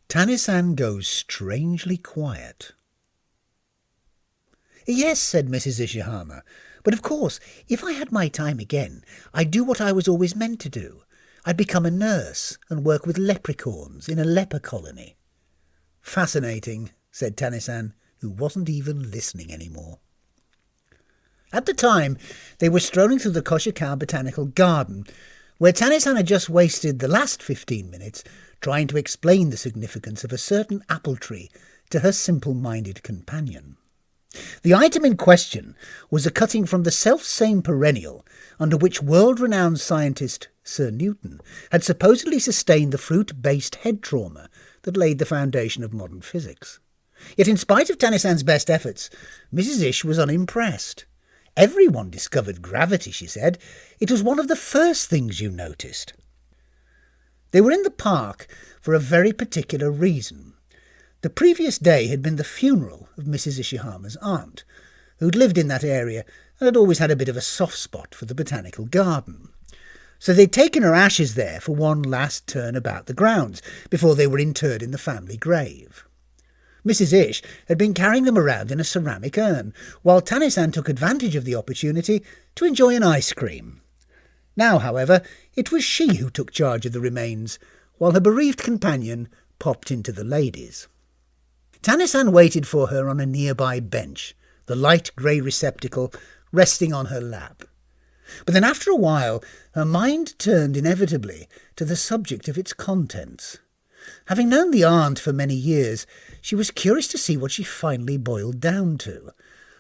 Tani-san goes strangely quiet. "Yes," said Mrs Ishihama, "but of course, if I had my time again, I'd do what I was always meant to do. I'd become a nurse and work with leprechauns in a leper colony." "Fascinating," said Tani-san, who wasn't even listening anymore. At the time, they were strolling through the Koshikawa Botanical Garden, where Tani-san had just wasted the last 15 minutes trying to explain the significance of a certain apple tree to her simple-minded companion. The item in question was a cutting from the self-same perennial under which world-renowned scientist Sir Newton had supposedly sustained the fruit-based head trauma that laid the foundation of modern physics. Yet in spite of Tani-san's best efforts, Mrs Ish was unimpressed. "Everyone discovered gravity," she said. "It was one of the first things you noticed." They were in the park for a very particular reason. The previous day had been the funeral of Mrs Ishihama's aunt, who'd lived in that area and had always had a bit of a soft spot for the botanical garden. So they'd taken her ashes there for one last turn about the grounds before they were interred in the family grave. Mrs Ish had been carrying them around in a ceramic urn, while Tani-san took advantage of the opportunity to enjoy an ice cream. Now, however, it was she who took charge of the remains, while her bereaved companion popped into the ladies. Tani-san waited for her on a nearby bench, the light grey receptacle resting on her lap. But then after a while her mind turned inevitably to the subject of its contents. Having known the aunt for many years, she was curious to see what she finally boiled down to,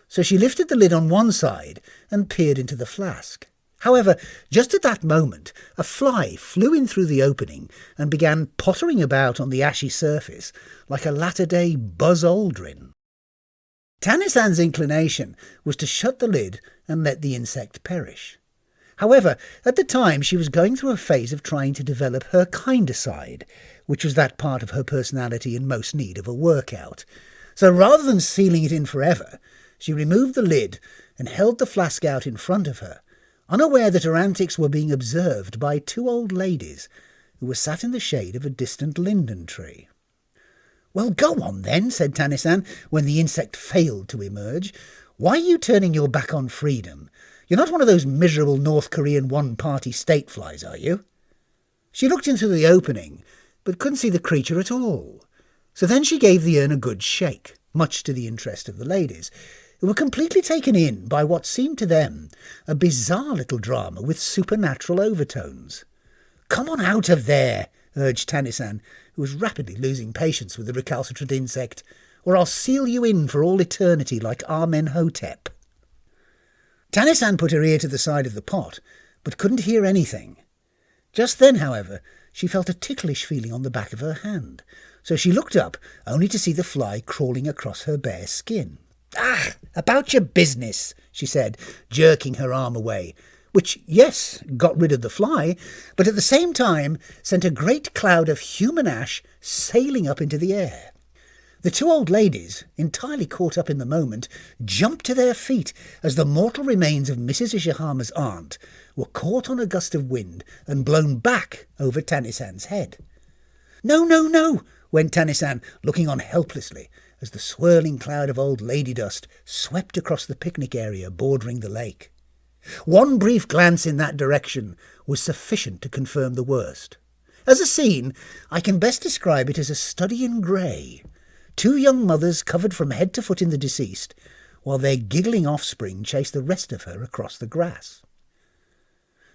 so she lifted the lid on one side and peered into the flask. However, just at that moment, a fly flew in through the opening and began pottering about on the ashy surface like a latter-day Buzz Aldrin. Tani-san's inclination was to shut the lid and let the insect perish. However, at the time she was going through a phase of trying to develop her kinder side, which was that part of her personality in most need of a workout. So rather than sealing it in forever, she removed the lid and held the flask out in front of her, unaware that her antics were being observed by two old ladies who were sat in the shade of a distant linden tree. "Well, go on then," said Tani-san, when the insect failed to emerge. "Why are you turning your back on freedom? You're not one of those miserable North Korean one-party state flies, are you?" She looked in through the opening, but couldn't see the creature at all. So then she gave the urn a good shake, much to the interest of the ladies, who were completely taken in by what seemed to them a bizarre little drama with supernatural overtones. "Come on out of there," urged Tani-san, who was rapidly losing patience with the recalcitrant insect, "or I'll seal you in for all eternity like Amenhotep." Tani-san put her ear to the side of the pot, but couldn't hear anything. Just then, however, she felt a ticklish feeling on the back of her hand, so she looked up, only to see the fly crawling across her bare skin. "Ah, about your business," she said, jerking her arm away, which, yes, got rid of the fly, but at the same time sent a great cloud of human ash sailing up into the air. The two old ladies, entirely caught up in the moment, jumped to their feet as the mortal remains of Mrs Ishihama's aunt were caught on a gust of wind and blown back over Tani-san's head. "No, no, no," went Tani-san, looking on helplessly as the swirling cloud of old lady dust swept across the picnic area bordering the lake. One brief glance in that direction was sufficient to confirm the worst. As a scene, I can best describe it as a study in grey. Two young mothers covered from head to foot in the deceased, while their giggling offspring chased the rest of her across the grass.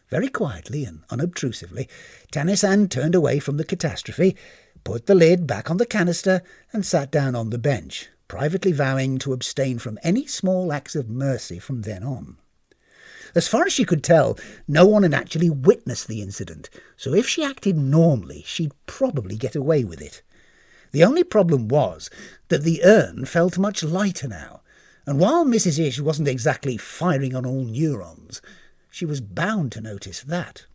Very quietly and unobtrusively, Tani-san turned away from the catastrophe, put the lid back on the canister, and sat down on the bench, privately vowing to abstain from any small acts of mercy from then on. As far as she could tell, no one had actually witnessed the incident, so if she acted normally, she'd probably get away with it. The only problem was that the urn felt much lighter now, and while Mrs Ish wasn't exactly firing on all neurons, she was bound to notice that.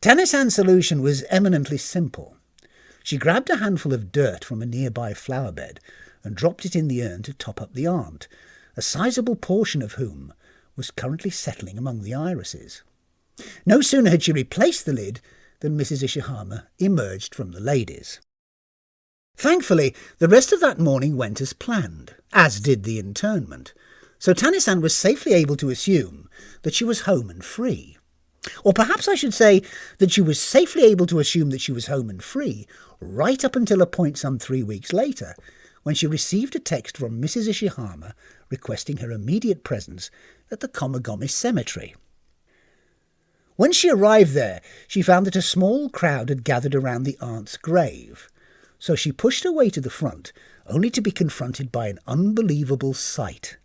Tani-san's solution was eminently simple. She grabbed a handful of dirt from a nearby flower bed and dropped it in the urn to top up the aunt, a sizable portion of whom was currently settling among the irises. No sooner had she replaced the lid than Mrs Ishihama emerged from the ladies. Thankfully, the rest of that morning went as planned, as did the internment, so Tani-san was safely able to assume that she was home and free. Or perhaps I should say that she was safely able to assume that she was home and free right up until a point some 3 weeks later, when she received a text from Mrs Ishihama requesting her immediate presence at the Komagami cemetery. When she arrived there, she found that a small crowd had gathered around the aunt's grave, so she pushed her way to the front, only to be confronted by an unbelievable sight.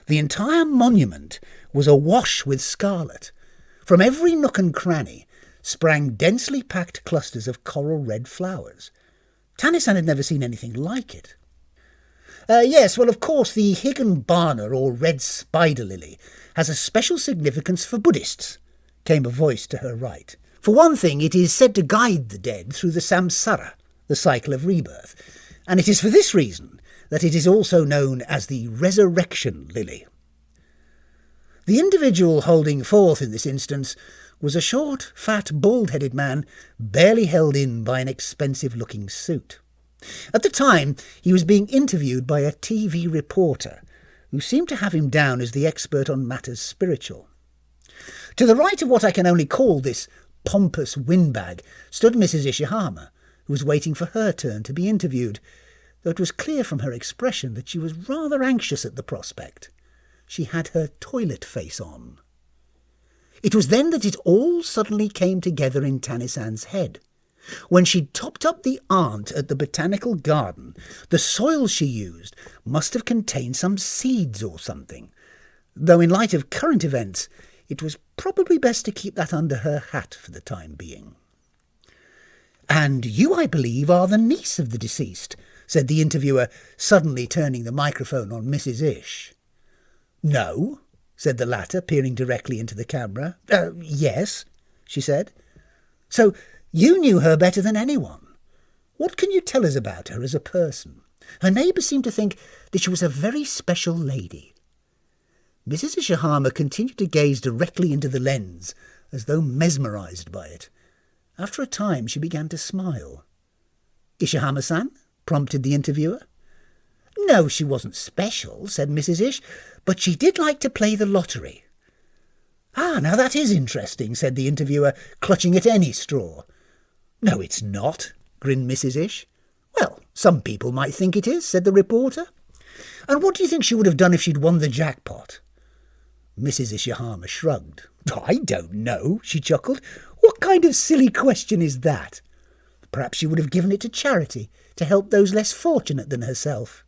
The entire monument was awash with scarlet. From every nook and cranny sprang densely packed clusters of coral red flowers. Tani-san had never seen anything like it. Yes, well, of course, the Higginbana, or red spider lily, has a special significance for Buddhists, came a voice to her right. For one thing, it is said to guide the dead through the samsara, the cycle of rebirth, and it is for this reason that it is also known as the resurrection lily. The individual holding forth in this instance was a short, fat, bald-headed man, barely held in by an expensive-looking suit. At the time, he was being interviewed by a TV reporter, who seemed to have him down as the expert on matters spiritual. To the right of what I can only call this pompous windbag stood Mrs Ishihama, who was waiting for her turn to be interviewed, though it was clear from her expression that she was rather anxious at the prospect. She had her toilet face on. It was then that it all suddenly came together in Tani-san's head. When she topped up the aunt at the botanical garden, the soil she used must have contained some seeds or something, though in light of current events it was probably best to keep that under her hat for the time being. "And you, I believe, are the niece of the deceased," said the interviewer, suddenly turning the microphone on Mrs Ish. "No," said the latter, peering directly into the camera. Yes," she said. "So you knew her better than anyone. What can you tell us about her as a person? Her neighbours seemed to think that she was a very special lady." Mrs Ishihama continued to gaze directly into the lens, as though mesmerised by it. After a time she began to smile. "Ishihama-san?" prompted the interviewer. "No, she wasn't special," said Mrs Ish, "but she did like to play the lottery." "Ah, now that is interesting," said the interviewer, clutching at any straw. "No, it's not," grinned Mrs Ish. "Well, some people might think it is," said the reporter. "And what do you think she would have done if she'd won the jackpot?" Mrs Ishihama shrugged. "I don't know," she chuckled. "What kind of silly question is that? Perhaps she would have given it to charity, to help those less fortunate than herself."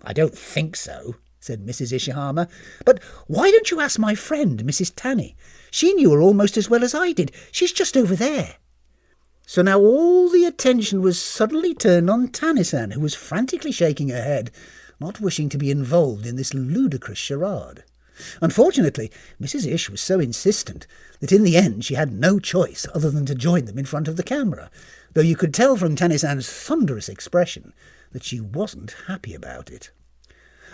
"I don't think so," said Mrs Ishihama. "But why don't you ask my friend, Mrs Tani? She knew her almost as well as I did. She's just over there." So now all the attention was suddenly turned on Tani-san, who was frantically shaking her head, not wishing to be involved in this ludicrous charade. Unfortunately, Mrs Ish was so insistent that in the end she had no choice other than to join them in front of the camera, though you could tell from Tani-san's thunderous expression that she wasn't happy about it.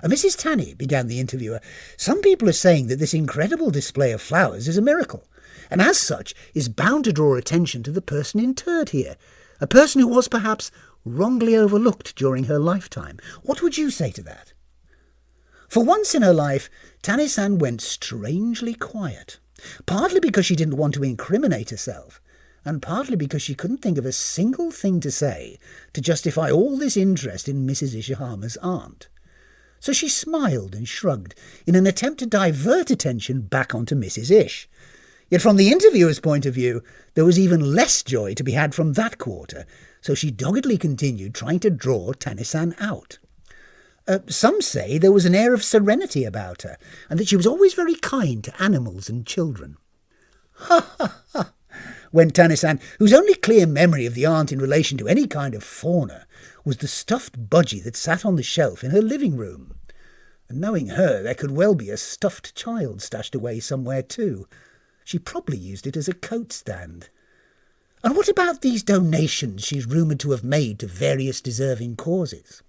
"Mrs Tani," began the interviewer, "some people are saying that this incredible display of flowers is a miracle, and as such is bound to draw attention to the person interred here, a person who was perhaps wrongly overlooked during her lifetime. What would you say to that?" For once in her life, Tani-san went strangely quiet, partly because she didn't want to incriminate herself, and partly because she couldn't think of a single thing to say to justify all this interest in Mrs Ishihama's aunt. So she smiled and shrugged in an attempt to divert attention back onto Mrs Ish. Yet from the interviewer's point of view, there was even less joy to be had from that quarter, so she doggedly continued trying to draw Tani-san out. Some say there was an air of serenity about her, and that she was always very kind to animals and children. "Ha, ha, ha," went Tani-san, whose only clear memory of the aunt in relation to any kind of fauna was the stuffed budgie that sat on the shelf in her living room. And knowing her, there could well be a stuffed child stashed away somewhere too. She probably used it as a coat stand. "And what about these donations she's rumoured to have made to various deserving causes?"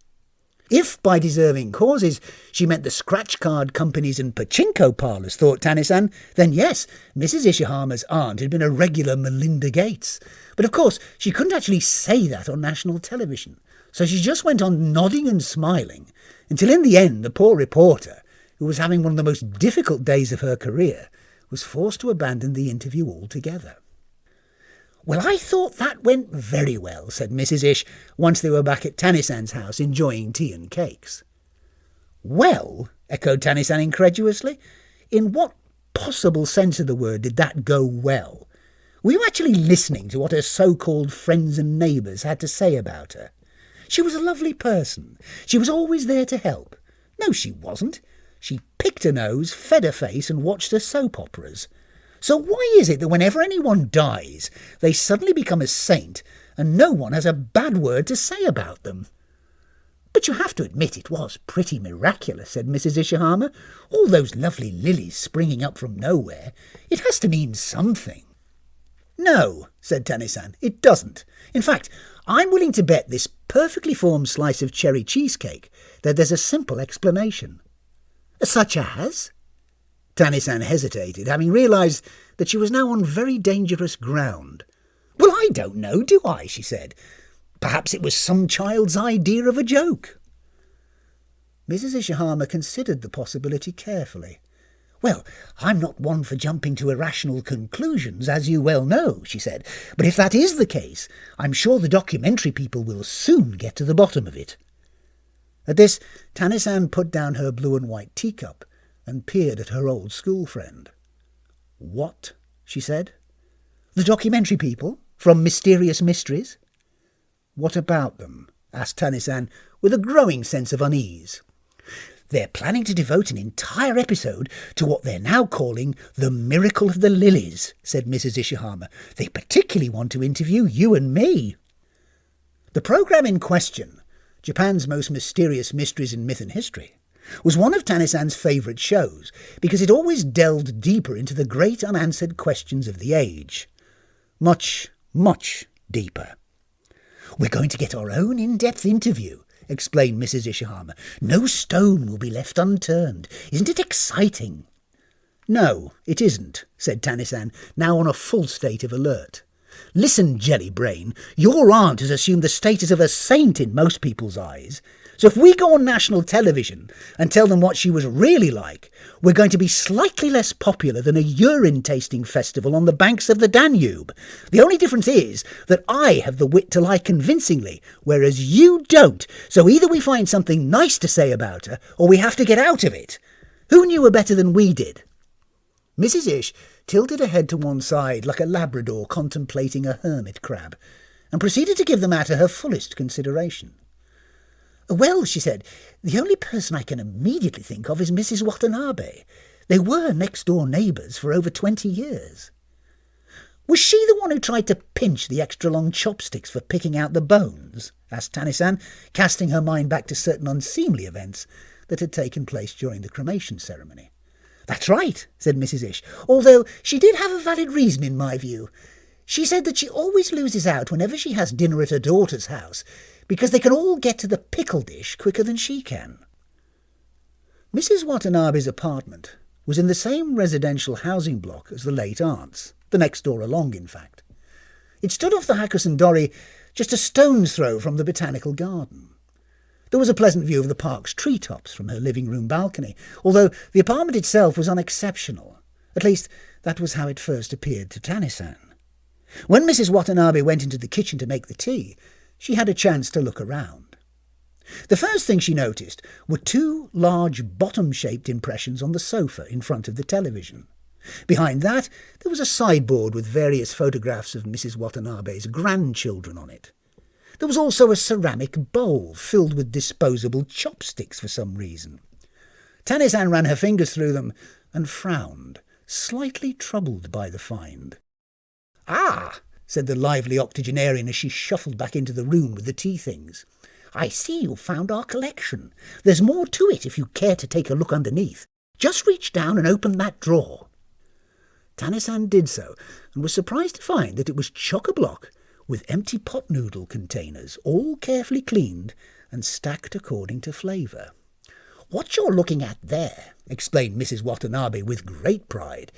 If by deserving causes she meant the scratch card companies and pachinko parlours, thought Tani-san, then yes, Mrs Ishihama's aunt had been a regular Melinda Gates. But of course she couldn't actually say that on national television, So she just went on nodding and smiling until in the end the poor reporter, who was having one of the most difficult days of her career, was forced to abandon the interview altogether. "Well, I thought that went very well," said Mrs Ish, once they were back at Tani-san's house enjoying tea and cakes. "Well?" echoed Tani-san incredulously. "In what possible sense of the word did that go well? Were you actually listening to what her so-called friends and neighbours had to say about her? She was a lovely person. She was always there to help. No, she wasn't. She picked her nose, fed her face, and watched her soap operas. So why is it that whenever anyone dies, they suddenly become a saint and no one has a bad word to say about them?" "But you have to admit it was pretty miraculous," said Mrs Ishihama. "All those lovely lilies springing up from nowhere. It has to mean something." "No," said Tani-san, "it doesn't. In fact, I'm willing to bet this perfectly formed slice of cherry cheesecake that there's a simple explanation." "Such as?" Tani-san hesitated, having realised that she was now on very dangerous ground. "Well, I don't know, do I?" she said. "Perhaps it was some child's idea of a joke." Mrs Ishihama considered the possibility carefully. "Well, I'm not one for jumping to irrational conclusions, as you well know," she said, "but if that is the case, I'm sure the documentary people will soon get to the bottom of it." At this, Tani-san put down her blue and white teacup and peered at her old school friend. "What?" she said. "The documentary people, from Mysterious Mysteries." "What about them?" asked Tani-san, with a growing sense of unease. "They're planning to devote an entire episode to what they're now calling the Miracle of the Lilies," said Mrs Ishihama. "They particularly want to interview you and me." The programme in question, Japan's Most Mysterious Mysteries in Myth and History, was one of Tani-san's favourite shows because it always delved deeper into the great unanswered questions of the age. Much, much deeper. "We're going to get our own in-depth interview," explained Mrs Ishihama. "No stone will be left unturned. Isn't it exciting?" "No, it isn't," said Tani-san, now on a full state of alert. "Listen, Jelly Brain, your aunt has assumed the status of a saint in most people's eyes. So if we go on national television and tell them what she was really like, we're going to be slightly less popular than a urine-tasting festival on the banks of the Danube. The only difference is that I have the wit to lie convincingly, whereas you don't. So either we find something nice to say about her, or we have to get out of it. Who knew her better than we did?" Mrs Ish tilted her head to one side like a Labrador contemplating a hermit crab, and proceeded to give the matter her fullest consideration. "Well," she said, "the only person I can immediately think of is Mrs Watanabe. They were next-door neighbours for over 20 years. "Was she the one who tried to pinch the extra-long chopsticks for picking out the bones?" asked Tani-san, casting her mind back to certain unseemly events that had taken place during the cremation ceremony. "That's right," said Mrs Ish, "although she did have a valid reason in my view. She said that she always loses out whenever she has dinner at her daughter's house, because they can all get to the pickle dish quicker than she can." Mrs Watanabe's apartment was in the same residential housing block as the late aunt's, the next door along, in fact. It stood off the Hakusendori just a stone's throw from the botanical garden. There was a pleasant view of the park's treetops from her living-room balcony, although the apartment itself was unexceptional. At least, that was how it first appeared to Tani-san. When Mrs Watanabe went into the kitchen to make the tea, she had a chance to look around. The first thing she noticed were two large bottom-shaped impressions on the sofa in front of the television. Behind that, there was a sideboard with various photographs of Mrs Watanabe's grandchildren on it. There was also a ceramic bowl filled with disposable chopsticks for some reason. Tani-san ran her fingers through them and frowned, slightly troubled by the find. "Ah," said the lively octogenarian as she shuffled back into the room with the tea things. "I see you've found our collection. There's more to it if you care to take a look underneath. Just reach down and open that drawer." Tani-san did so, and was surprised to find that it was chock-a-block with empty pot noodle containers, all carefully cleaned and stacked according to flavour. "What you're looking at there," explained Mrs Watanabe with great pride,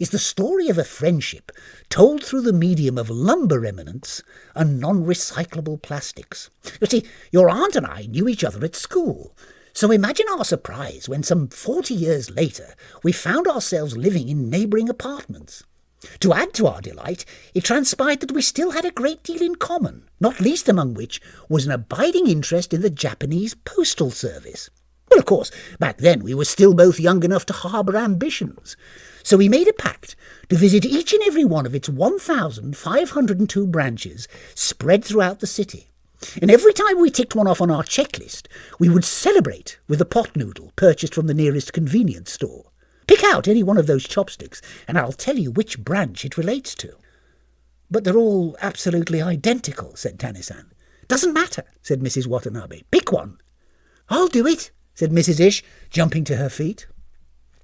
is the story of a friendship told through the medium of lumber remnants and non-recyclable plastics. You see, your aunt and I knew each other at school, so imagine our surprise when some 40 years later we found ourselves living in neighbouring apartments. To add to our delight, it transpired that we still had a great deal in common, not least among which was an abiding interest in the Japanese postal service. Well, of course, back then we were still both young enough to harbour ambitions, so we made a pact to visit each and every one of its 1,502 branches spread throughout the city. And every time we ticked one off on our checklist, we would celebrate with a pot noodle purchased from the nearest convenience store. Pick out any one of those chopsticks, and I'll tell you which branch it relates to. But they're all absolutely identical, said Tani-san. Doesn't matter, said Mrs. Watanabe. Pick one. I'll do it, said Mrs. Ish, jumping to her feet.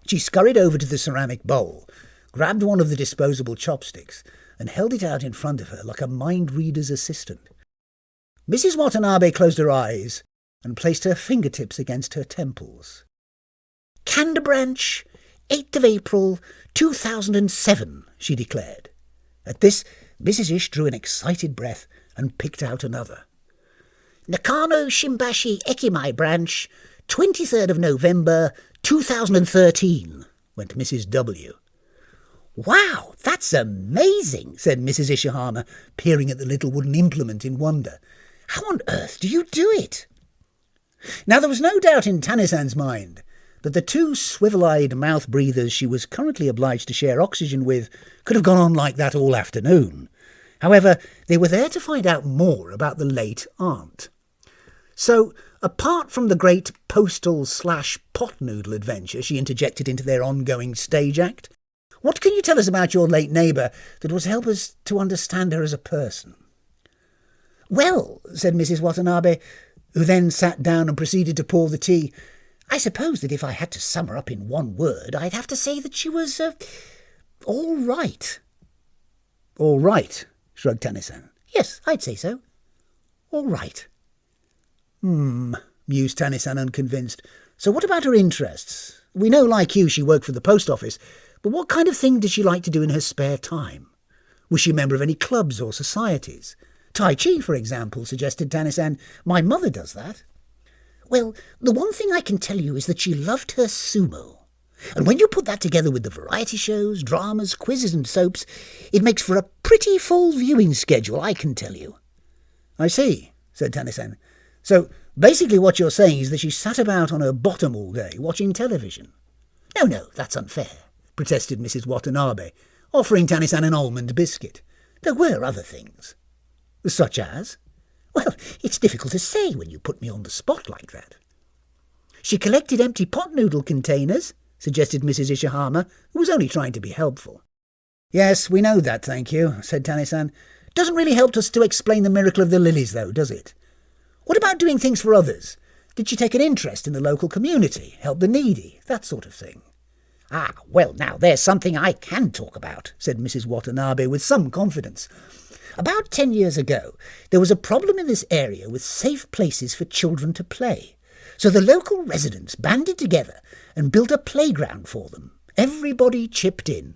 She scurried over to the ceramic bowl, grabbed one of the disposable chopsticks, and held it out in front of her like a mind-reader's assistant. Mrs. Watanabe closed her eyes and placed her fingertips against her temples. Canda branch, 8th of April, 2007, she declared. At this, Mrs. Ish drew an excited breath and picked out another. Nakano Shimbashi Ekimai branch, 23rd of November, 2013, went Mrs. W. Wow, that's amazing, said Mrs. Ishihama, peering at the little wooden implement in wonder. How on earth do you do it? Now there was no doubt in Tani-san's mind that the two swivel-eyed mouth-breathers she was currently obliged to share oxygen with could have gone on like that all afternoon. However, they were there to find out more about the late aunt. So, apart from the great postal/pot noodle adventure she interjected into their ongoing stage act, what can you tell us about your late neighbour that would help us to understand her as a person? Well, said Mrs. Watanabe, who then sat down and proceeded to pour the tea, I suppose that if I had to sum her up in one word, I'd have to say that she was, all right. All right, shrugged Tani-san. Yes, I'd say so. All right. Mused Tani-san, unconvinced. So what about her interests? We know, like you, she worked for the post office, but what kind of thing did she like to do in her spare time? Was she a member of any clubs or societies? Tai Chi, for example, suggested Tani-san. My mother does that. Well, the one thing I can tell you is that she loved her sumo. And when you put that together with the variety shows, dramas, quizzes and soaps, it makes for a pretty full viewing schedule, I can tell you. I see, said Tani-san. So, basically what you're saying is that she sat about on her bottom all day, watching television. No, that's unfair, protested Mrs. Watanabe, offering Tani-san an almond biscuit. There were other things. Such as? Well, it's difficult to say when you put me on the spot like that. She collected empty pot noodle containers, suggested Mrs. Ishihama, who was only trying to be helpful. Yes, we know that, thank you, said Tani-san. Doesn't really help us to explain the miracle of the lilies, though, does it? What about doing things for others? Did she take an interest in the local community, help the needy, that sort of thing? Ah, well, now, there's something I can talk about, said Mrs. Watanabe with some confidence. About 10 years ago, there was a problem in this area with safe places for children to play. So the local residents banded together and built a playground for them. Everybody chipped in.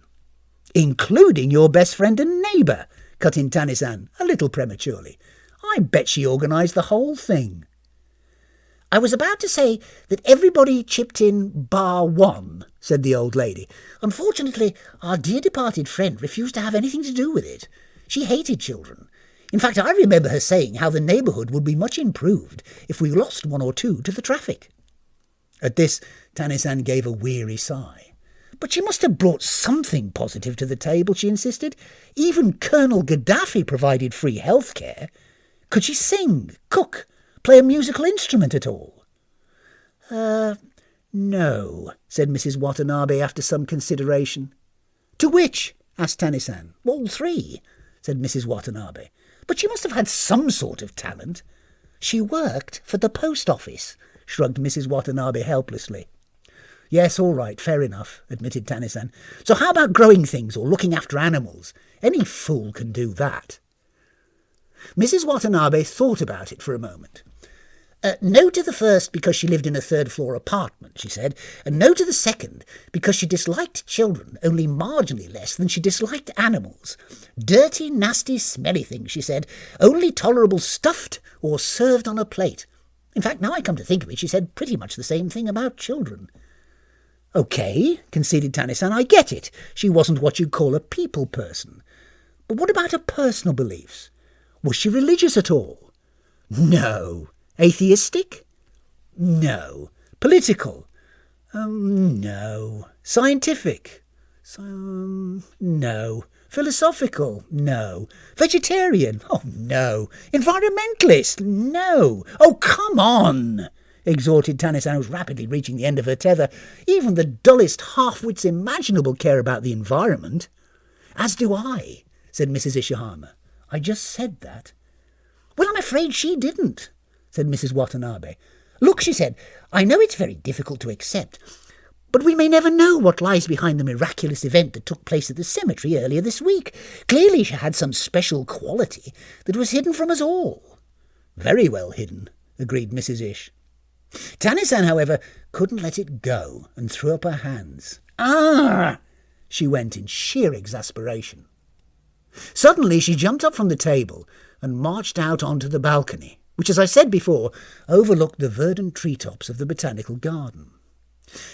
Including your best friend and neighbour, cut in Tani-san, a little prematurely. I bet she organised the whole thing. I was about to say that everybody chipped in bar one, said the old lady. Unfortunately, our dear departed friend refused to have anything to do with it. She hated children. In fact, I remember her saying how the neighbourhood would be much improved if we lost one or two to the traffic. At this, Tani-san gave a weary sigh. But she must have brought something positive to the table, she insisted. Even Colonel Gaddafi provided free health care. Could she sing, cook, play a musical instrument at all? No, said Mrs. Watanabe after some consideration. To which? Asked Tani-san. All three, said Mrs. Watanabe. But she must have had some sort of talent. She worked for the post office, shrugged Mrs. Watanabe helplessly. Yes, all right, fair enough, admitted Tani-san. So how about growing things or looking after animals? Any fool can do that. Mrs. Watanabe thought about it for a moment. No to the first because she lived in a third-floor apartment, she said, and no to the second because she disliked children only marginally less than she disliked animals. Dirty, nasty, smelly things, she said, only tolerable stuffed or served on a plate. In fact, now I come to think of it, she said pretty much the same thing about children. OK, conceded Tani-san, I get it. She wasn't what you'd call a people person. But what about her personal beliefs? Was she religious at all? No. Atheistic? No. Political? No. Scientific? No. Philosophical? No. Vegetarian? Oh, no. Environmentalist? No. Oh, come on, exhorted Tani-san, who was rapidly reaching the end of her tether. Even the dullest half-wits imaginable care about the environment. As do I, said Mrs Ishihama. I just said that. Well, I'm afraid she didn't, said Mrs Watanabe. Look, she said, I know it's very difficult to accept, but we may never know what lies behind the miraculous event that took place at the cemetery earlier this week. Clearly she had some special quality that was hidden from us all. Very well hidden, agreed Mrs Ish. Tani-san, however, couldn't let it go and threw up her hands. Ah! She went in sheer exasperation. Suddenly she jumped up from the table and marched out onto the balcony, which, as I said before, overlooked the verdant treetops of the botanical garden.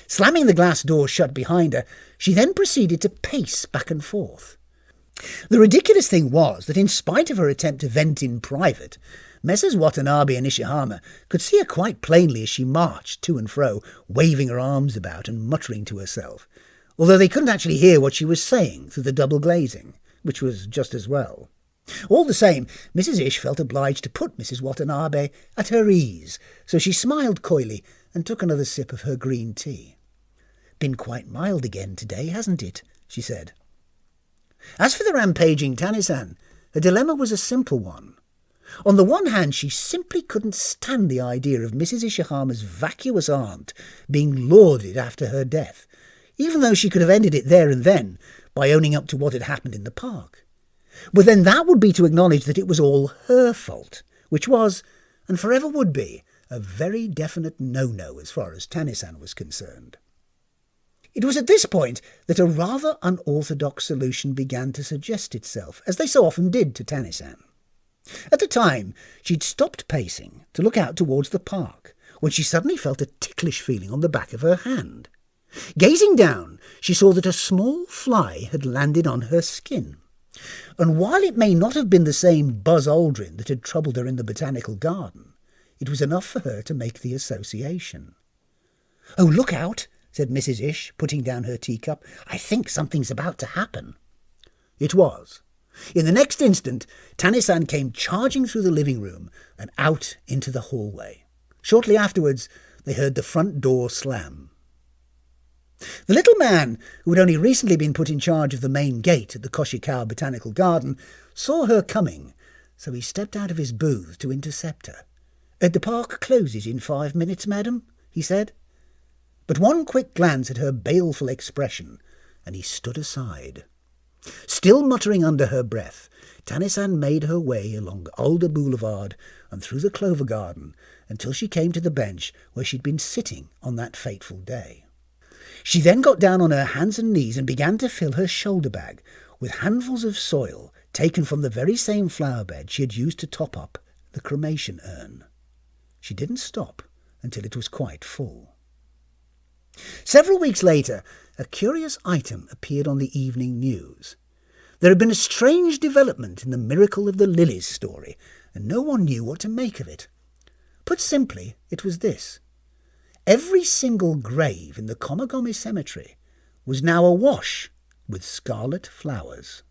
Slamming the glass door shut behind her, she then proceeded to pace back and forth. The ridiculous thing was that in spite of her attempt to vent in private, Messrs Watanabe and Ishihama could see her quite plainly as she marched to and fro, waving her arms about and muttering to herself, although they couldn't actually hear what she was saying through the double glazing, which was just as well. All the same, Mrs Ish felt obliged to put Mrs Watanabe at her ease, so she smiled coyly and took another sip of her green tea. Been quite mild again today, hasn't it? She said. As for the rampaging Tani-san, her dilemma was a simple one. On the one hand, she simply couldn't stand the idea of Mrs Ishihama's vacuous aunt being lauded after her death, even though she could have ended it there and then by owning up to what had happened in the park. But then that would be to acknowledge that it was all her fault, which was, and forever would be, a very definite no-no as far as Tani-san was concerned. It was at this point that a rather unorthodox solution began to suggest itself, as they so often did to Tani-san. At the time, she'd stopped pacing to look out towards the park, when she suddenly felt a ticklish feeling on the back of her hand. Gazing down, she saw that a small fly had landed on her skin. And while it may not have been the same Buzz Aldrin that had troubled her in the botanical garden, it was enough for her to make the association. "Oh, look out," said Mrs Ish, putting down her teacup. "I think something's about to happen." It was. In the next instant, Tani-san came charging through the living room and out into the hallway. Shortly afterwards, they heard the front door slam. The little man, who had only recently been put in charge of the main gate at the Koshikawa Botanical Garden, saw her coming, so he stepped out of his booth to intercept her. "The park closes in 5 minutes, madam," he said. But one quick glance at her baleful expression, and he stood aside. Still muttering under her breath, Tani-san made her way along Alder Boulevard and through the clover garden until she came to the bench where she'd been sitting on that fateful day. She then got down on her hands and knees and began to fill her shoulder bag with handfuls of soil taken from the very same flower bed she had used to top up the cremation urn. She didn't stop until it was quite full. Several weeks later, a curious item appeared on the evening news. There had been a strange development in the miracle of the lilies story, and no one knew what to make of it. Put simply, it was this. Every single grave in the Komagome cemetery was now awash with scarlet flowers.